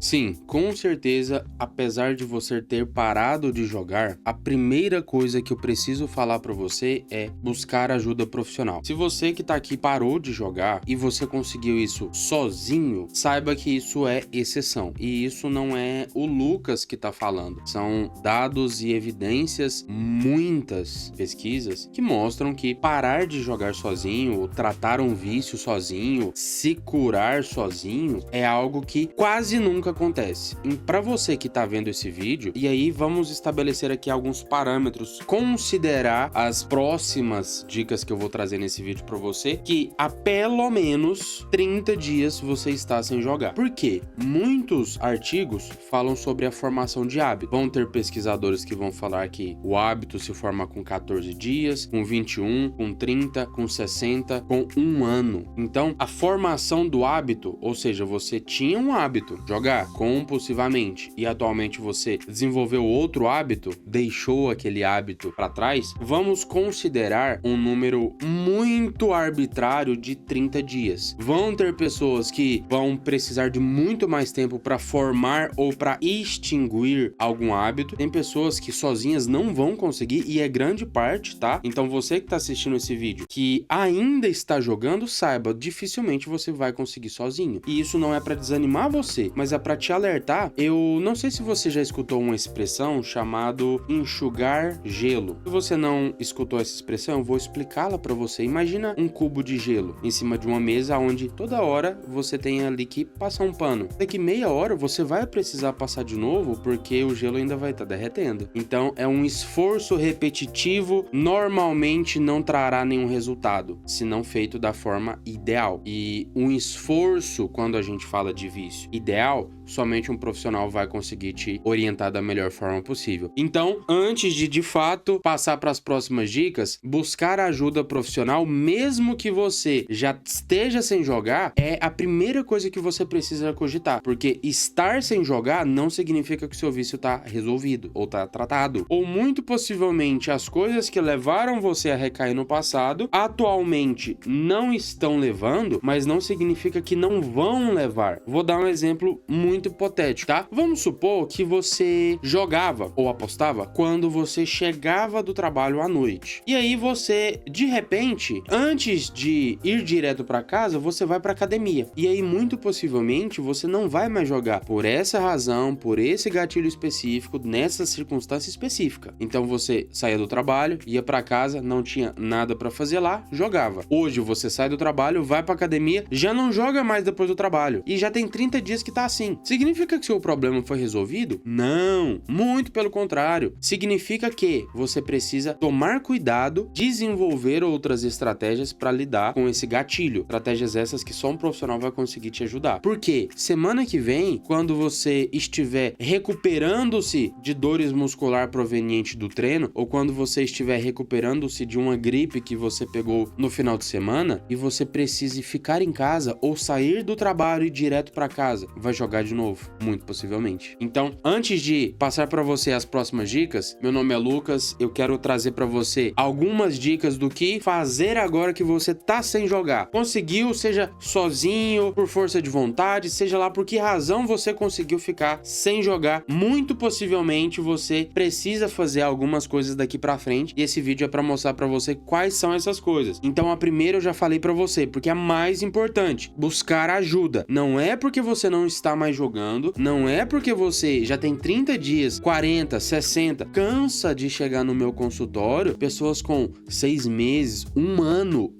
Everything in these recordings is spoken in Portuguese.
Sim, com certeza, apesar de você ter parado de jogar, a primeira coisa que eu preciso falar pra você é buscar ajuda profissional. Se você que tá aqui parou de jogar e você conseguiu isso sozinho, saiba que isso é exceção. E isso não é o Lucas que tá falando. São dados e evidências, muitas pesquisas, que mostram que parar de jogar sozinho, tratar um vício sozinho, se curar sozinho, é algo que quase nunca acontece. E para você que tá vendo esse vídeo, e aí vamos estabelecer aqui alguns parâmetros, considerar as próximas dicas que eu vou trazer nesse vídeo para você, que há pelo menos 30 dias você está sem jogar. Por quê? Muitos artigos falam sobre a formação de hábito. Vão ter pesquisadores que vão falar que o hábito se forma com 14 dias, com 21, com 30, com 60, com um ano. Então, a formação do hábito, ou seja, você tinha um hábito, jogar compulsivamente, e atualmente você desenvolveu outro hábito, deixou aquele hábito para trás, vamos considerar um número muito arbitrário de 30 dias. Vão ter pessoas que vão precisar de muito mais tempo para formar ou para extinguir algum hábito. Tem pessoas que sozinhas não vão conseguir, e é grande parte, tá? Então você que tá assistindo esse vídeo, que ainda está jogando, saiba, dificilmente você vai conseguir sozinho. E isso não é para desanimar você, mas é para te alertar. Eu não sei se você já escutou uma expressão chamado enxugar gelo. Se você não escutou essa expressão, eu vou explicá-la para você. Imagina um cubo de gelo em cima de uma mesa onde toda hora você tem ali que passar um pano. Daqui meia hora você vai precisar passar de novo porque o gelo ainda vai estar derretendo. Então é um esforço repetitivo, normalmente não trará nenhum resultado, se não feito da forma ideal. E um esforço, quando a gente fala de vício ideal, somente um profissional vai conseguir te orientar da melhor forma possível. Então, antes de fato passar para as próximas dicas, buscar ajuda profissional, mesmo que você já esteja sem jogar, é a primeira coisa que você precisa cogitar, porque estar sem jogar não significa que o seu vício está resolvido ou está tratado, ou muito possivelmente as coisas que levaram você a recair no passado atualmente não estão levando, mas não significa que não vão levar. Vou dar um exemplo muito hipotético, tá? Vamos supor que você jogava ou apostava quando você chegava do trabalho à noite. E aí você, de repente, antes de ir direto para casa, você vai para academia. E aí muito possivelmente você não vai mais jogar por essa razão, por esse gatilho específico, nessa circunstância específica. Então você saía do trabalho, ia para casa, não tinha nada para fazer lá, jogava. Hoje você sai do trabalho, vai para academia, já não joga mais depois do trabalho. E já tem 30 dias que tá assim. Significa que seu problema foi resolvido? Não, muito pelo contrário. Significa que você precisa tomar cuidado, desenvolver outras estratégias para lidar com esse gatilho. Estratégias essas que só um profissional vai conseguir te ajudar. Porque semana que vem, quando você estiver recuperando-se de dores muscular proveniente do treino, ou quando você estiver recuperando-se de uma gripe que você pegou no final de semana, e você precise ficar em casa ou sair do trabalho e ir direto para casa, vai jogar de novo, muito possivelmente. Então, antes de passar para você as próximas dicas, meu nome é Lucas, eu quero trazer para você algumas dicas do que fazer agora que você tá sem jogar. Conseguiu, seja sozinho, por força de vontade, seja lá por que razão você conseguiu ficar sem jogar, muito possivelmente você precisa fazer algumas coisas daqui para frente, e esse vídeo é para mostrar para você quais são essas coisas. Então, a primeira eu já falei para você, porque é a mais importante, buscar ajuda. Não é porque você não está mais jogando, não é porque você já tem 30 dias, 40, 60, cansa de chegar no meu consultório, pessoas com 6 meses, um ano,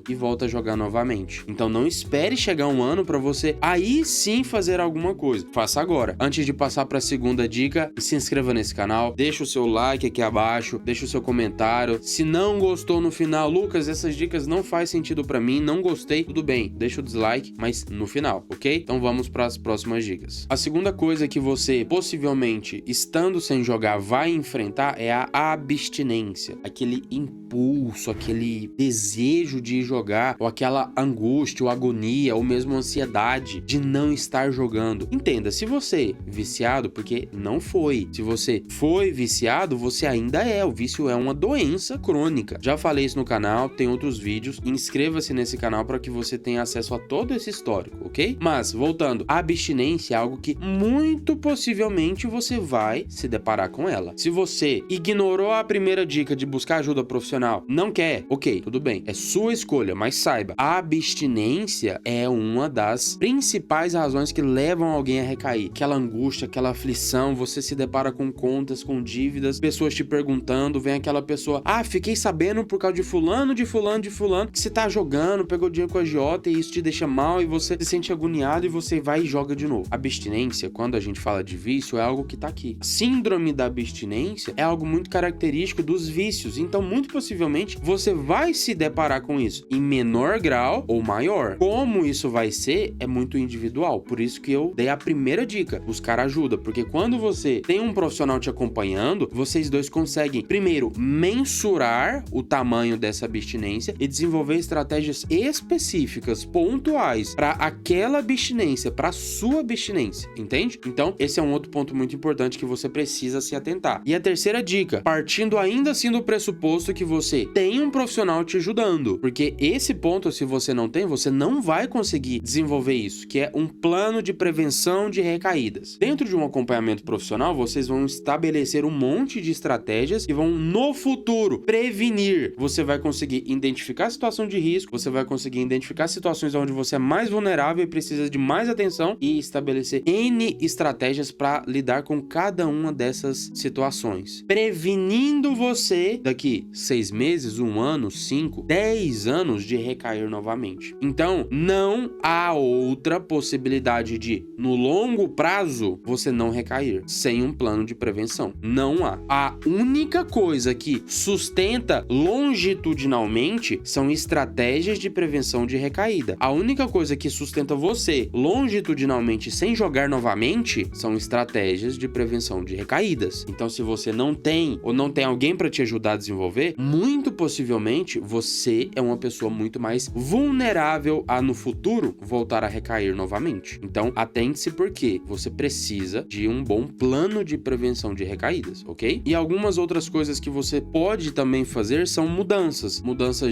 e volta a jogar novamente. Então não espere chegar um ano para você aí sim fazer alguma coisa. Faça agora. Antes de passar para a segunda dica, se inscreva nesse canal, deixa o seu like aqui abaixo, deixa o seu comentário. Se não gostou no final, Lucas, essas dicas não faz sentido para mim, não gostei, tudo bem, deixa o dislike, mas no final, ok? Então vamos para as próximas dicas. A segunda coisa que você possivelmente, estando sem jogar, vai enfrentar é a abstinência. Aquele impulso, aquele desejo de jogar, ou aquela angústia, ou agonia, ou mesmo ansiedade de não estar jogando. Entenda, se você viciado, porque não foi. Se você foi viciado, você ainda é. O vício é uma doença crônica. Já falei isso no canal, tem outros vídeos. Inscreva-se nesse canal para que você tenha acesso a todo esse histórico, ok? Mas, voltando, a abstinência é algo que muito possivelmente você vai se deparar com ela. Se você ignorou a primeira dica de buscar ajuda profissional, não quer, ok, tudo bem, é sua escolha, mas saiba, a abstinência é uma das principais razões que levam alguém a recair. Aquela angústia, aquela aflição, você se depara com contas, com dívidas, pessoas te perguntando, vem aquela pessoa, fiquei sabendo por causa de fulano, que você tá jogando, pegou dinheiro com a agiota e isso te deixa mal e você se sente agoniado e você vai e joga de novo. Abstinência, quando a gente fala de vício, é algo que tá aqui. Síndrome da abstinência é algo muito característico dos vícios, então muito possivelmente você vai se deparar com isso em menor grau ou maior. Como isso vai ser é muito individual, por isso que eu dei a primeira dica, buscar ajuda, porque quando você tem um profissional te acompanhando, vocês dois conseguem, primeiro, mensurar o tamanho dessa abstinência e desenvolver estratégias específicas, pontuais, para aquela abstinência, para sua abstinência, entende? Então, esse é um outro ponto muito importante que você precisa se atentar. E a terceira dica, partindo ainda assim do pressuposto que você tem um profissional te ajudando, porque esse ponto, se você não tem, você não vai conseguir desenvolver isso, que é um plano de prevenção de recaídas. Dentro de um acompanhamento profissional, vocês vão estabelecer um monte de estratégias que vão, no futuro, prevenir. Você vai conseguir identificar a situação de risco, você vai conseguir identificar situações onde você é mais vulnerável e precisa de mais atenção e estabelecer N estratégias para lidar com cada uma dessas situações, prevenindo você daqui 6 meses, 1 ano, 5, 10 anos de recair novamente. Então, não há outra possibilidade de, no longo prazo, você não recair sem um plano de prevenção. Não há. A única coisa que sustenta longitudinalmente são estratégias de prevenção de recaída. A única coisa que sustenta você longitudinalmente sem jogar novamente são estratégias de prevenção de recaídas. Então, se você não tem ou não tem alguém para te ajudar a desenvolver, muito possivelmente você é uma pessoa muito mais vulnerável a, no futuro, voltar a recair novamente. Então, atente-se porque você precisa de um bom plano de prevenção de recaídas, ok? E algumas outras coisas que você pode também fazer são mudanças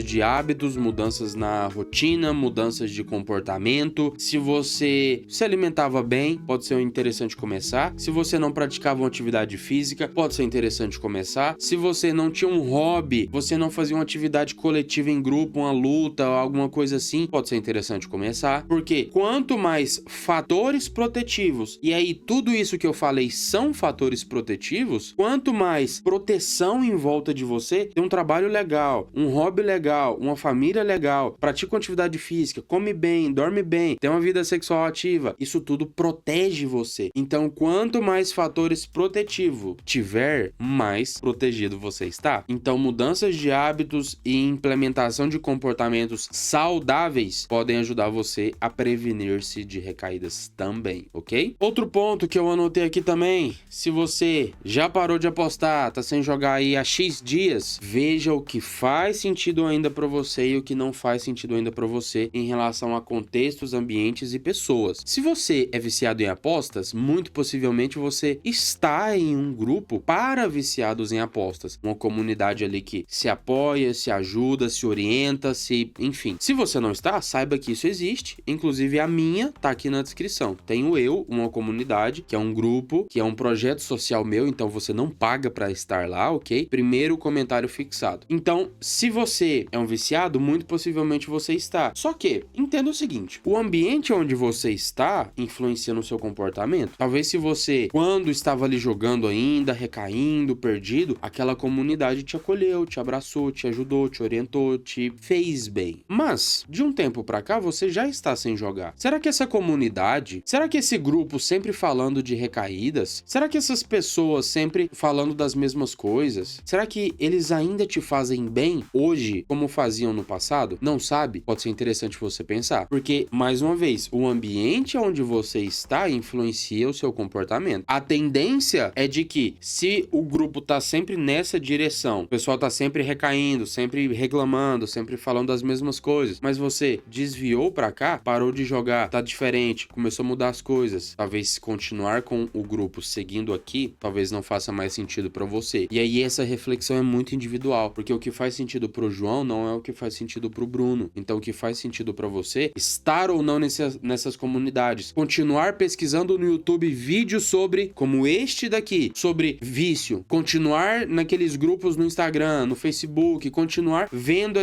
de hábitos, mudanças na rotina, mudanças de comportamento. Se você se alimentava bem, pode ser interessante começar. Se você não praticava uma atividade física, pode ser interessante começar. Se você não tinha um hobby, você não fazia uma atividade coletiva em grupo, uma luta, alguma coisa assim, pode ser interessante começar. Porque quanto mais fatores protetivos, e aí tudo isso que eu falei são fatores protetivos, quanto mais proteção em volta de você, tem um trabalho legal, um hobby legal, uma família legal, pratica uma atividade física, come bem, dorme bem, tem uma vida sexual ativa, isso tudo protege você. Então, quanto mais fatores protetivos tiver, mais protegido você está. Então, mudanças de hábitos e implementação de comportamentos saudáveis podem ajudar você a prevenir-se de recaídas também, ok? Outro ponto que eu anotei aqui também, se você já parou de apostar, tá sem jogar aí há X dias, veja o que faz sentido ainda para você e o que não faz sentido ainda para você em relação a contextos, ambientes e pessoas. Se você é viciado em apostas, muito possivelmente você está em um grupo para viciados em apostas, uma comunidade ali que se apoia, se ajuda, se orienta, enfim. Se você não está, saiba que isso existe, inclusive a minha tá aqui na descrição. Tenho eu, uma comunidade, que é um grupo, que é um projeto social meu, então você não paga para estar lá, ok? Primeiro comentário fixado. Então, se você é um viciado, muito possivelmente você está. Só que, entenda o seguinte, o ambiente onde você está influencia no seu comportamento. Talvez se você, quando estava ali jogando ainda, recaindo, perdido, aquela comunidade te acolheu, te abraçou, te ajudou, te orientou, te fez bem. Mas, de um tempo pra cá, você já está sem jogar. Será que essa comunidade, será que esse grupo sempre falando de recaídas, será que essas pessoas sempre falando das mesmas coisas, será que eles ainda te fazem bem hoje, como faziam no passado? Não sabe? Pode ser interessante você pensar. Porque, mais uma vez, o ambiente onde você está influencia o seu comportamento. A tendência é de que, se o grupo tá sempre nessa direção, o pessoal tá sempre recaindo, sempre reclamando, sempre falando das mesmas coisas, mas você desviou pra cá, parou de jogar, tá diferente, começou a mudar as coisas, talvez continuar com o grupo seguindo aqui, talvez não faça mais sentido pra você. E aí essa reflexão é muito individual, porque o que faz sentido pro João não é o que faz sentido pro Bruno. Então o que faz sentido pra você, estar ou não nessas comunidades, oportunidades, continuar pesquisando no YouTube vídeos sobre, como este daqui, sobre vício, continuar naqueles grupos no Instagram, no Facebook, continuar vendo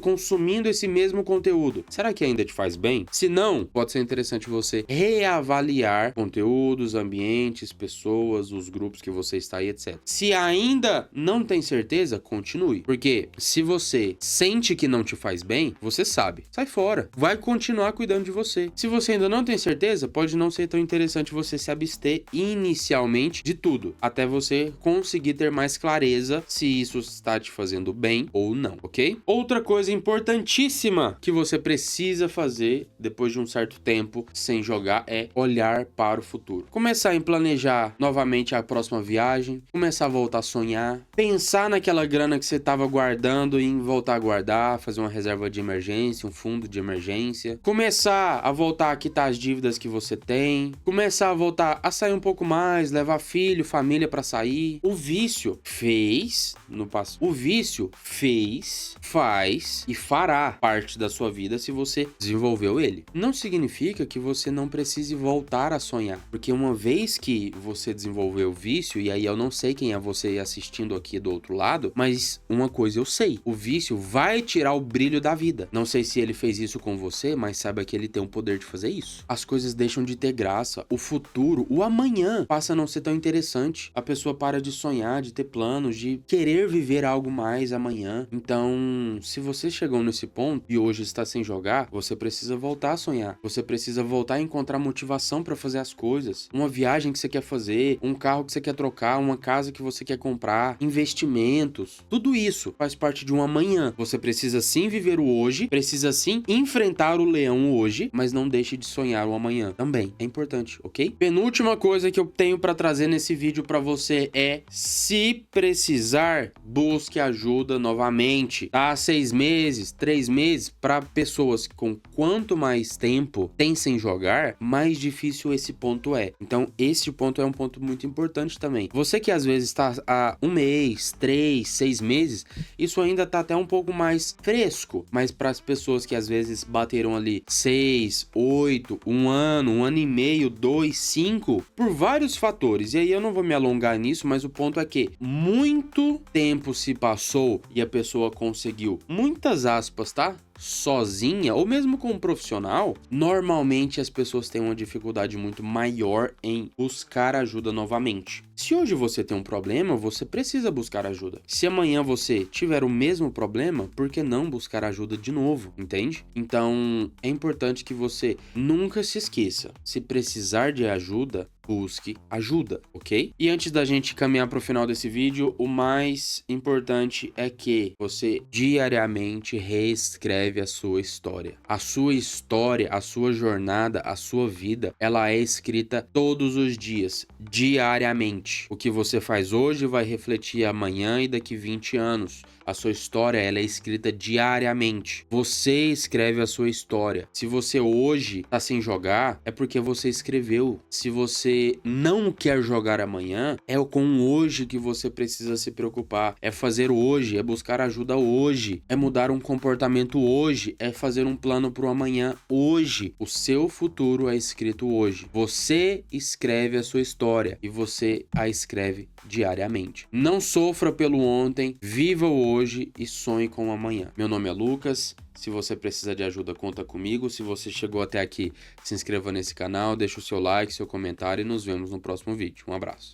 consumindo esse mesmo conteúdo. Será que ainda te faz bem? Se não, pode ser interessante você reavaliar conteúdos, ambientes, pessoas, os grupos que você está aí, etc. Se ainda não tem certeza, continue. Porque se você sente que não te faz bem, você sabe. Sai fora. Vai continuar cuidando de você. Se você ainda não tem certeza, pode não ser tão interessante você se abster inicialmente de tudo, até você conseguir ter mais clareza se isso está te fazendo bem ou não, ok? Outra coisa importantíssima que você precisa fazer depois de um certo tempo sem jogar é olhar para o futuro. Começar a planejar novamente a próxima viagem, começar a voltar a sonhar, pensar naquela grana que você estava guardando e voltar a guardar, fazer uma reserva de emergência, um fundo de emergência, começar a voltar a quitar as dívidas que você tem, começar a voltar a sair um pouco mais, levar filho, família para sair. O vício fez no passado. O vício fez, faz e fará parte da sua vida se você desenvolveu ele. Não significa que você não precise voltar a sonhar, porque uma vez que você desenvolveu o vício, e aí eu não sei quem é você assistindo aqui do outro lado, mas uma coisa eu sei: o vício vai tirar o brilho da vida. Não sei se ele fez isso com você, mas saiba que ele tem o poder de fazer isso. As coisas deixam de ter graça, o futuro, o amanhã passa a não ser tão interessante. A pessoa para de sonhar, de ter planos, de querer viver algo mais amanhã. Então, se você chegou nesse ponto e hoje está sem jogar, você precisa voltar a sonhar. Você precisa voltar a encontrar motivação para fazer as coisas. Uma viagem que você quer fazer, um carro que você quer trocar, uma casa que você quer comprar, investimentos. Tudo isso faz parte de um amanhã. Você precisa sim viver o hoje, precisa sim enfrentar o leão hoje, mas não deixe de sonhar o amanhã. Também é importante, ok? Penúltima coisa que eu tenho para trazer nesse vídeo para você é: se precisar, busque ajuda novamente. Tá? 6 meses, 3 meses, para pessoas com quanto mais tempo tem sem jogar, mais difícil esse ponto é. Então, esse ponto é um ponto muito importante também. Você que às vezes está há 1 mês, 3, 6 meses, isso ainda tá até um pouco mais fresco, mas para as pessoas que às vezes bateram ali 6, 8, 1 ano e meio, 2, 5, por vários fatores. E aí eu não vou me alongar nisso, mas o ponto é que muito tempo se passou e a pessoa conseguiu, muitas aspas, tá? Sozinha, ou mesmo com um profissional, normalmente as pessoas têm uma dificuldade muito maior em buscar ajuda novamente. Se hoje você tem um problema, você precisa buscar ajuda. Se amanhã você tiver o mesmo problema, por que não buscar ajuda de novo, entende? Então, é importante que você nunca se esqueça. Se precisar de ajuda, busque ajuda, ok? E antes da gente caminhar para o final desse vídeo, o mais importante é que você diariamente reescreve a sua história. A sua história, a sua jornada, a sua vida, ela é escrita todos os dias, diariamente. O que você faz hoje vai refletir amanhã e daqui 20 anos. A sua história, ela é escrita diariamente. Você escreve a sua história. Se você hoje tá sem jogar, é porque você escreveu. Se você não quer jogar amanhã, é com hoje que você precisa se preocupar. É fazer hoje, é buscar ajuda hoje, é mudar um comportamento hoje, é fazer um plano pro amanhã hoje. O seu futuro é escrito hoje. Você escreve a sua história e você a escreve diariamente. Não sofra pelo ontem, viva o hoje e sonhe com o amanhã. Meu nome é Lucas. Se você precisa de ajuda, conta comigo. Se você chegou até aqui, se inscreva nesse canal, deixa o seu like, seu comentário e nos vemos no próximo vídeo. Um abraço.